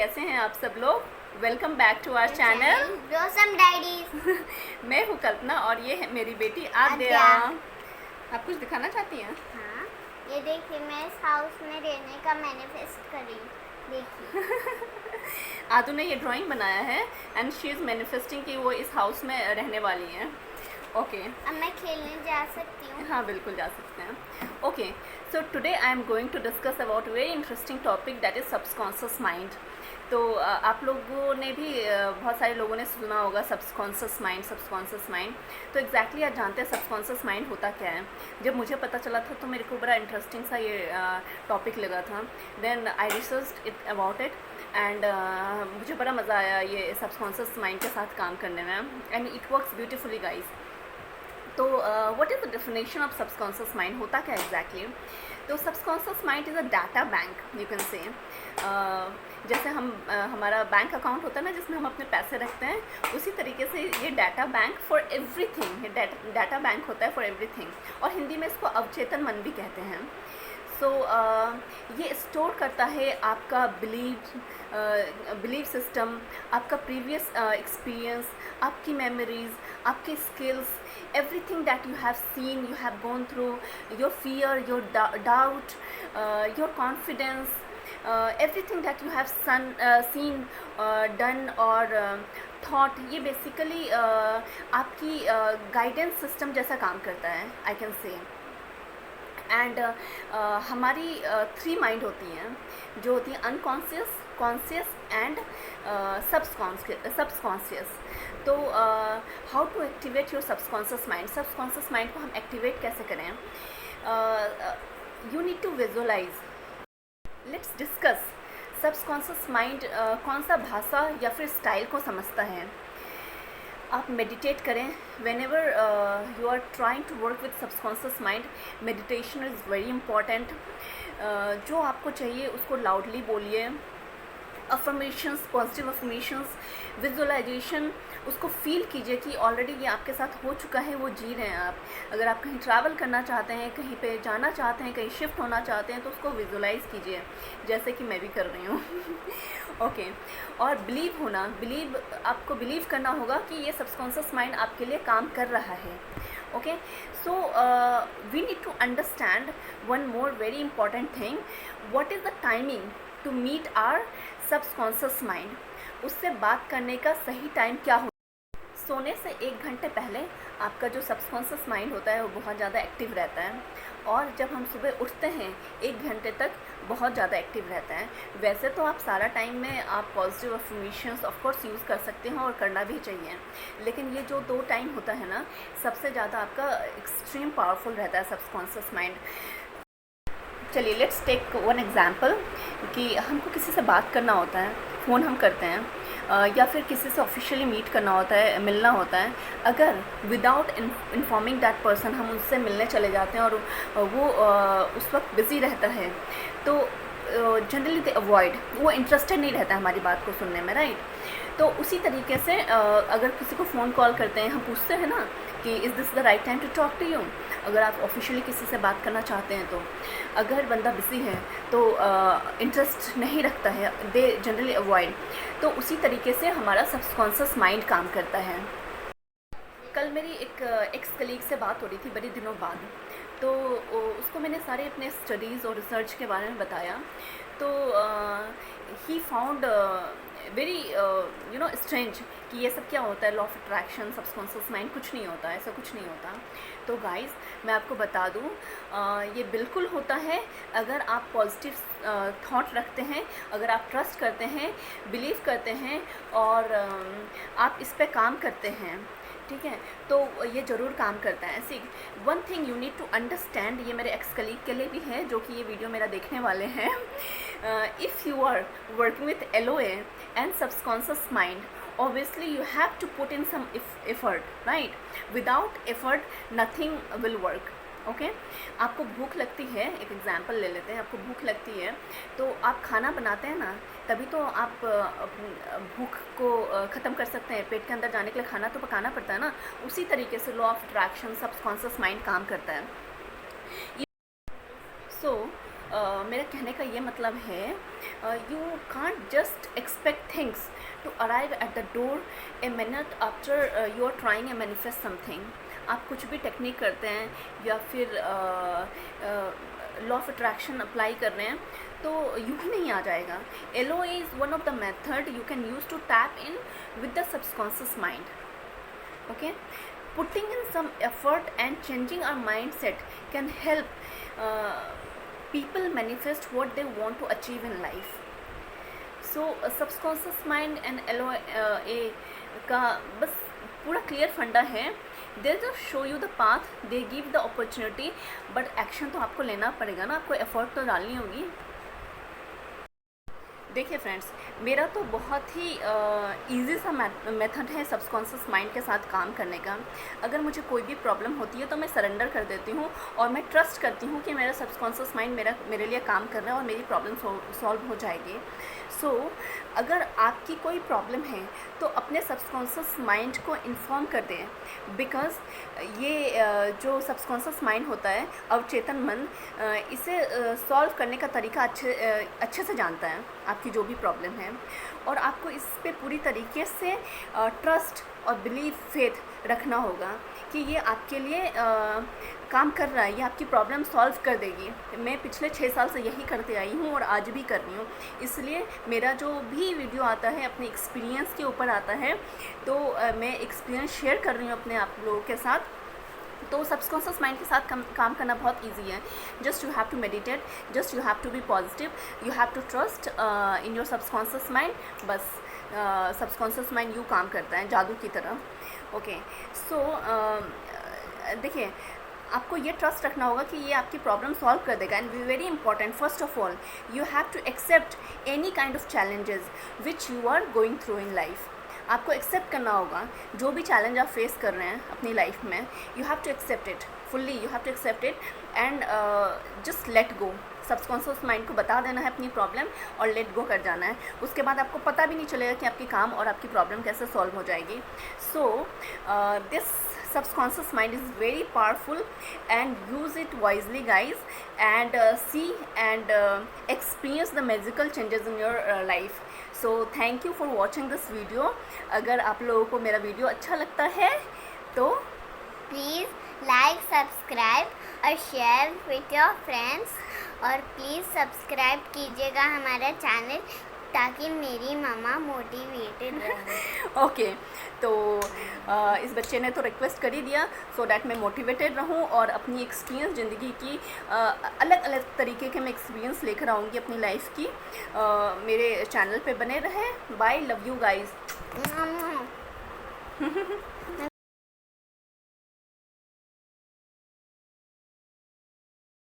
कैसे हैं आप सब लोग। Welcome back to our channel Blossom Diaries. मैं हूँ कल्पना और ये है मेरी बेटी आद्या। आप कुछ दिखाना चाहती हैं? हाँ, ये देखिए मैं इस हाउस में रहने का मैनिफेस्ट करी। देखिए आदू ने ये ड्राइंग बनाया है एंड शी इज़ मैनिफेस्टिंग कि वो इस हाउस में रहने वाली हैं। ओके अब मैं खेलने जा सकती हूँ। हाँ बिल्कुल जा सकते हैं। Okay, so today I am going to discuss about very interesting topic that is subconscious mind. तो आप लोगों ने भी बहुत सारे लोगों ने सुना होगा सबकॉन्शियस माइंड। तो एग्जैक्टली आप जानते हैं सबकॉन्शियस माइंड होता क्या है। जब मुझे पता चला था तो मेरे को बड़ा इंटरेस्टिंग सा ये टॉपिक लगा था। Then I researched it about it and मुझे बड़ा मज़ा आया ये सबकॉन्शियस माइंड के साथ काम करने में and it works beautifully guys. तो what is the definition of subconscious mind, होता क्या एग्जैक्टली? तो subconscious mind is a data bank you can say. जैसे हमारा बैंक अकाउंट होता है ना जिसमें हम अपने पैसे रखते हैं, उसी तरीके से ये डाटा बैंक फॉर एवरीथिंग, ये डाटा बैंक होता है फॉर एवरीथिंग। और हिंदी में इसको अवचेतन मन भी कहते हैं। सो ये स्टोर करता है आपका बिलीव सिस्टम, आपका प्रीवियस एक्सपीरियंस, आपकी मेमोरीज, आपके skills, everything that you have seen, you have gone through, your fear, your doubt, your confidence, everything that you have seen, done or thought, ये basically आपकी guidance system जैसा काम करता है I can say. And हमारी 3 mind होती हैं जो होती हैं अनकॉन्शियस, कॉन्शियस एंड सबकॉन्शियस। तो how to activate your subconscious mind को हम एक्टिवेट कैसे करें? You need to visualise. Let's discuss subconscious mind कौन सा भाषा या फिर स्टाइल को समझता है। आप मेडिटेट करें whenever you are trying to work with subconscious mind. Meditation is very important. जो आपको चाहिए उसको लाउडली बोलिए। अफर्मेशंस, पॉजिटिव अफर्मेशंस, विजुअलाइजेशन, उसको फील कीजिए कि ऑलरेडी ये आपके साथ हो चुका है, वो जी रहे हैं आप। अगर आप कहीं ट्रैवल करना चाहते हैं, कहीं पे जाना चाहते हैं, कहीं शिफ्ट होना चाहते हैं तो उसको विजुअलाइज कीजिए जैसे कि मैं भी कर रही हूँ। ओके और आपको बिलीव करना होगा कि ये सबकॉन्शियस माइंड आपके लिए काम कर रहा है। Okay so we need to understand one more very important thing, what is the timing to meet our subconscious mind. उससे बात करने का सही टाइम क्या हो? सोने से 1 घंटे पहले आपका जो सबकॉन्शियस माइंड होता है वो बहुत ज़्यादा एक्टिव रहता है और जब हम सुबह उठते हैं 1 घंटे तक बहुत ज़्यादा एक्टिव रहता है। वैसे तो आप सारा टाइम में आप positive affirmations of course use कर सकते हैं और करना भी चाहिए, लेकिन ये जो 2 टाइम होता है ना सबसे ज़्यादा आपका एक्सट्रीम पावरफुल रहता है सबकॉन्शियस माइंड। चलिए लेट्स टेक वन एग्जांपल कि हमको किसी से बात करना होता है, फ़ोन हम करते हैं या फिर किसी से ऑफिशियली मीट करना होता है, मिलना होता है। अगर विदाउट इन्फॉर्मिंग दैट पर्सन हम उससे मिलने चले जाते हैं और वो उस वक्त बिज़ी रहता है तो जनरली दे अवॉइड, वो इंटरेस्टेड नहीं रहता है हमारी बात को सुनने में, राइट? तो उसी तरीके से अगर किसी को फ़ोन कॉल करते हैं, हम पूछते हैं ना कि is this the right time to talk to you. अगर आप ऑफिशियली किसी से बात करना चाहते हैं तो अगर बंदा बिज़ी है तो इंटरेस्ट नहीं रखता है, दे जनरली अवॉइड। तो उसी तरीके से हमारा सबकॉन्शियस माइंड काम करता है। कल मेरी एक एक्स कलीग से बात हो रही थी बड़े दिनों बाद, तो उसको मैंने सारे अपने स्टडीज़ और रिसर्च के बारे में बताया। तो ही फाउंड वेरी स्ट्रेंज कि ये सब क्या होता है, law of attraction, subconscious mind, कुछ नहीं होता, ऐसा कुछ नहीं होता। तो गाइस मैं आपको बता दूँ ये बिल्कुल होता है अगर आप पॉजिटिव थॉट रखते हैं, अगर आप ट्रस्ट करते हैं, बिलीव करते हैं और आप इस पे काम करते हैं, ठीक है? तो ये ज़रूर काम करता है। See one thing you need to understand, ये मेरे एक्स कलीग के लिए भी है जो कि ये वीडियो मेरा देखने वाले हैं। If you are working with LOA and subconscious mind, obviously you have to put in some effort, right? Without effort nothing will work. Okay आपको भूख लगती है, एक एग्जांपल ले लेते हैं, आपको भूख लगती है तो आप खाना बनाते हैं ना, तभी तो आप भूख को ख़त्म कर सकते हैं। पेट के अंदर जाने के लिए खाना तो पकाना पड़ता है ना। उसी तरीके से law of attraction, subconscious mind काम करता है। सो मेरा कहने का ये मतलब है, you can't just expect things to arrive at the door a minute after you are trying a manifest something. आप कुछ भी टेक्निक करते हैं या फिर लॉ ऑफ अट्रैक्शन अप्लाई कर रहे हैं तो यूँ ही नहीं आ जाएगा। LOA is one of the method you can use to tap in with the subconscious mind. Okay, putting in some effort and changing our mindset can help people manifest what they want to achieve in life. So subconscious mind and LOA का बस पूरा clear फंडा है। They just show you the path, they give the opportunity, but action तो आपको लेना पड़ेगा ना, आपको एफर्ट तो डालनी होगी। देखिए फ्रेंड्स, मेरा तो बहुत ही इजी सा मेथड है सबकॉन्शियस माइंड के साथ काम करने का। अगर मुझे कोई भी प्रॉब्लम होती है तो मैं सरेंडर कर देती हूँ और मैं ट्रस्ट करती हूँ कि मेरा सबकॉन्शियस माइंड मेरे लिए काम कर रहा है और मेरी प्रॉब्लम सॉल्व हो जाएगी। सो अगर आपकी कोई प्रॉब्लम है तो अपने सबकॉन्शियस माइंड को इन्फॉर्म कर दें, बिकॉज़ ये जो सबकॉन्शियस माइंड होता है, अवचेतन मन, इसे सॉल्व करने का तरीका अच्छे से जानता है आपकी जो भी प्रॉब्लम है, और आपको इस पे पूरी तरीके से ट्रस्ट और बिलीव, फेथ रखना होगा कि ये आपके लिए काम कर रहा है, ये आपकी प्रॉब्लम सॉल्व कर देगी। मैं पिछले 6 साल से यही करते आई हूँ और आज भी कर रही हूँ, इसलिए मेरा जो भी वीडियो आता है अपने एक्सपीरियंस के ऊपर आता है, तो मैं एक्सपीरियंस शेयर कर रही हूँ अपने आप लोगों के साथ। तो सबकॉन्शियस माइंड के साथ काम करना बहुत इजी है। Just you have to meditate, just you have to be positive, you have to trust in your subconscious mind. बस सबकॉन्शियस माइंड यूँ काम करता है जादू की तरह। ओके, सो देखिए, आपको ये ट्रस्ट रखना होगा कि ये आपकी प्रॉब्लम सॉल्व कर देगा। And very important, first of all you have to accept any kind of challenges which you are going through in life. आपको एक्सेप्ट करना होगा जो भी चैलेंज आप फेस कर रहे हैं अपनी लाइफ में, you have to accept it fully, you have to accept it and just let go. Subconscious mind को बता देना है अपनी प्रॉब्लम और लेट गो कर जाना है। उसके बाद आपको पता भी नहीं चलेगा कि आपकी काम और आपकी प्रॉब्लम कैसे सॉल्व हो जाएगी। So this subconscious mind is very powerful and use it wisely guys, and see and experience the magical changes in your life. So thank you for watching this video. अगर आप लोगों को मेरा video अच्छा लगता है तो प्लीज़ लाइक, सब्सक्राइब और शेयर विथ योर फ्रेंड्स, और प्लीज़ सब्सक्राइब कीजिएगा हमारा चैनल ताकि मेरी मम्मा मोटिवेटेड रहे। ओके, तो इस बच्चे ने तो रिक्वेस्ट कर ही दिया, सो डैट मैं मोटिवेटेड रहूं और अपनी एक्सपीरियंस ज़िंदगी की अलग अलग तरीके के मैं एक्सपीरियंस लेकर आऊँगी अपनी लाइफ की। मेरे चैनल पे बने रहें। Bye, love you guys.